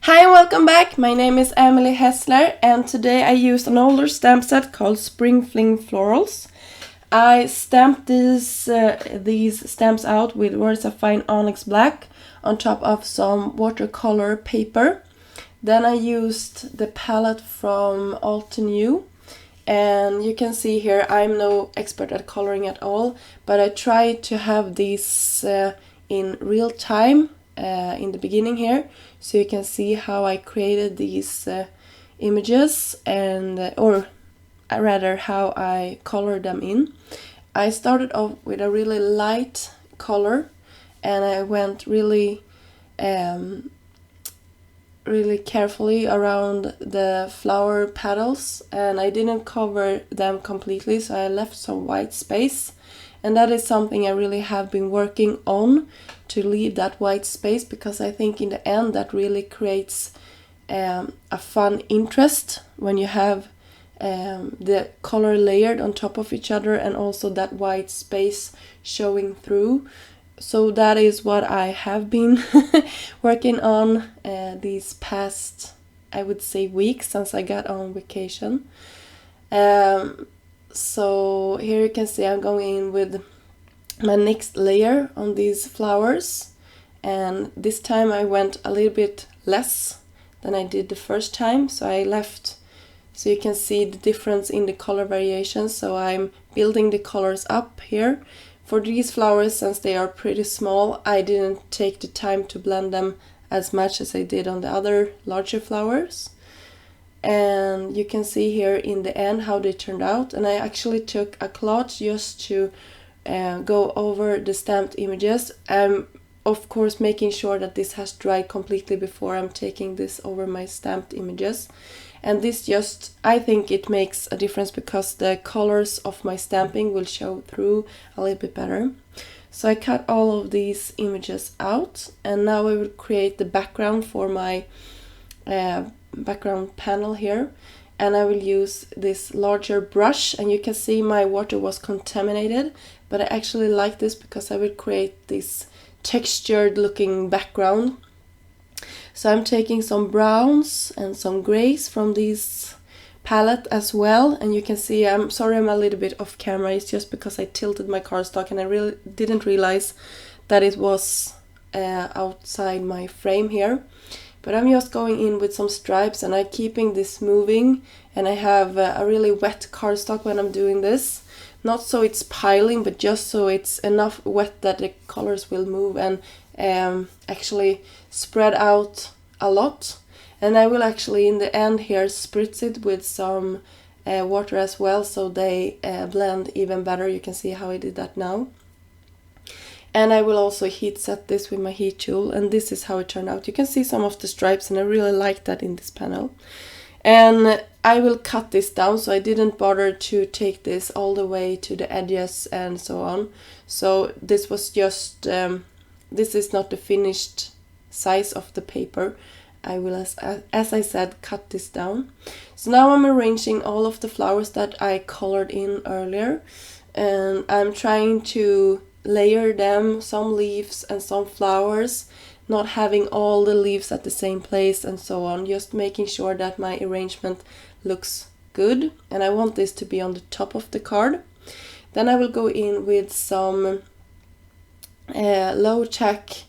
Hi and welcome back, my name is Emily Hessler and today I used an older stamp set called Spring Fling Florals. I stamped these stamps out with words of fine onyx black on top of some watercolor paper. Then I used the palette from Altenew, and you can see here I'm no expert at coloring at all, but I tried to have these in real time in the beginning here, so you can see how I created these images and or rather how I colored them in. I started off with a really light color and I went really carefully around the flower petals, and I didn't cover them completely, so I left some white space, and that is something I really have been working on, to leave that white space, because I think in the end that really creates a fun interest when you have the color layered on top of each other and also that white space showing through. So that is what I have been working on these past, I would say, weeks since I got on vacation. So here you can see I'm going in with my next layer on these flowers, and this time I went a little bit less than I did the first time, so I left, so you can see the difference in the color variation. So I'm building the colors up here. For these flowers, since they are pretty small, I didn't take the time to blend them as much as I did on the other larger flowers. And you can see here in the end how they turned out, and I actually took a cloth just to go over the stamped images. Of course making sure that this has dried completely before I'm taking this over my stamped images. And this just, I think it makes a difference because the colors of my stamping will show through a little bit better. So I cut all of these images out, and now I will create the background for my background panel here. And I will use this larger brush, and you can see my water was contaminated, but I actually like this because I will create this textured looking background. So I'm taking some browns and some grays from this palette as well, and you can see, I'm sorry I'm a little bit off camera, it's just because I tilted my cardstock and I really didn't realize that it was outside my frame here. But I'm just going in with some stripes, and I'm keeping this moving, and I have a really wet cardstock when I'm doing this. Not so it's piling, but just so it's enough wet that the colors will move and actually spread out a lot. And I will actually in the end here spritz it with some water as well, so they blend even better. You can see how I did that now. And I will also heat set this with my heat tool, and this is how it turned out. You can see some of the stripes, and I really like that in this panel. And I will cut this down, so I didn't bother to take this all the way to the edges and so on. So this was just, this is not the finished size of the paper. I will, as I said, cut this down. So now I'm arranging all of the flowers that I colored in earlier, and I'm trying to layer them, some leaves and some flowers, not having all the leaves at the same place and so on, just making sure that my arrangement looks good. And I want this to be on the top of the card. Then I will go in with some low tack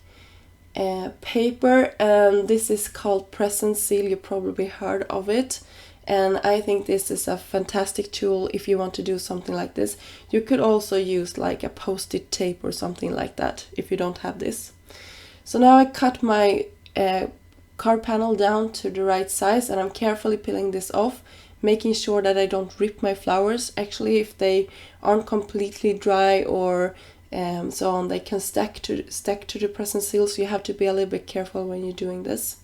paper, and this is called Present Seal. You probably heard of it, and I think this is a fantastic tool if you want to do something like this. You could also use like a post-it tape or something like that if you don't have this. So now I cut my card panel down to the right size, and I'm carefully peeling this off, making sure that I don't rip my flowers. Actually, if they aren't completely dry or so on, they can stack to the present seal, so you have to be a little bit careful when you're doing this.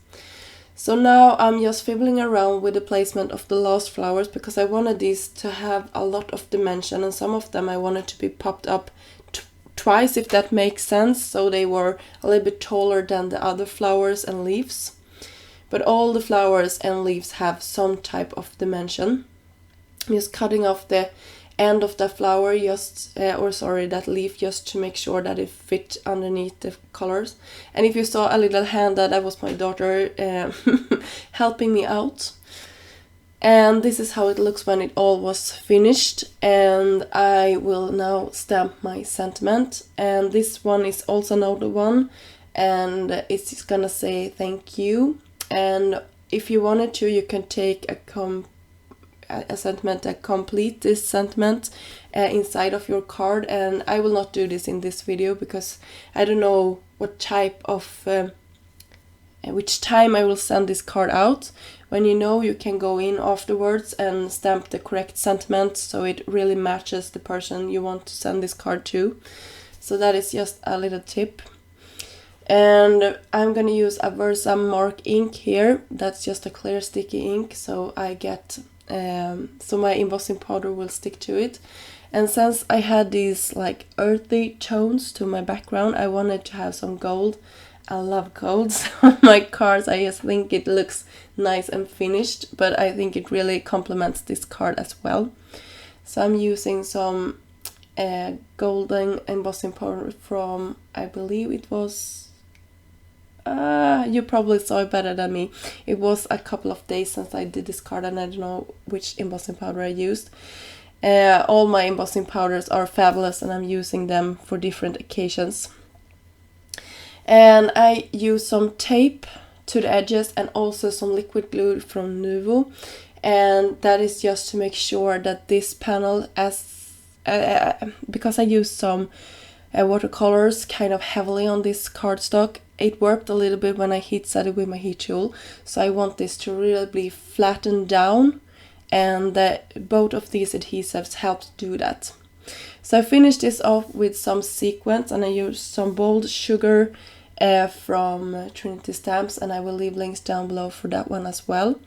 So now I'm just fiddling around with the placement of the last flowers, because I wanted these to have a lot of dimension, and some of them I wanted to be popped up twice, if that makes sense, so they were a little bit taller than the other flowers and leaves. But all the flowers and leaves have some type of dimension. I'm just cutting off the end of the flower, just that leaf, just to make sure that it fit underneath the colors. And if you saw a little hand, that was my daughter helping me out. And this is how it looks when it all was finished. And I will now stamp my sentiment. And this one is also another one, and it's just gonna say thank you. And if you wanted to, you can take a sentiment that complete this sentiment inside of your card. And I will not do this in this video because I don't know what type of which time I will send this card out. When you know, you can go in afterwards and stamp the correct sentiment so it really matches the person you want to send this card to. So that is just a little tip. And I'm gonna use a Versa Mark ink here. That's just a clear sticky ink, so I get so my embossing powder will stick to it. And since I had these like earthy tones to my background, I wanted to have some gold. I love golds on my cards. I just think it looks nice and finished, but I think it really complements this card as well. So I'm using some golden embossing powder from, I believe it was, you probably saw it better than me. It was a couple of days since I did this card and I don't know which embossing powder I used. All my embossing powders are fabulous and I'm using them for different occasions. And I use some tape to the edges and also some liquid glue from Nuvo. And that is just to make sure that this panel, because I used some watercolors kind of heavily on this cardstock, it warped a little bit when I heat set it with my heat tool. So I want this to really be flattened down, and both of these adhesives help to do that. So I finished this off with some sequins, and I used some bold sugar from Trinity Stamps, and I will leave links down below for that one as well.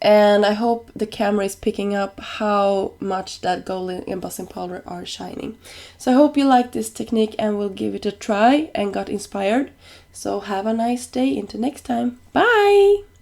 And I hope the camera is picking up how much that golden embossing powder are shining. So I hope you like this technique and will give it a try and got inspired. So have a nice day until next time. Bye!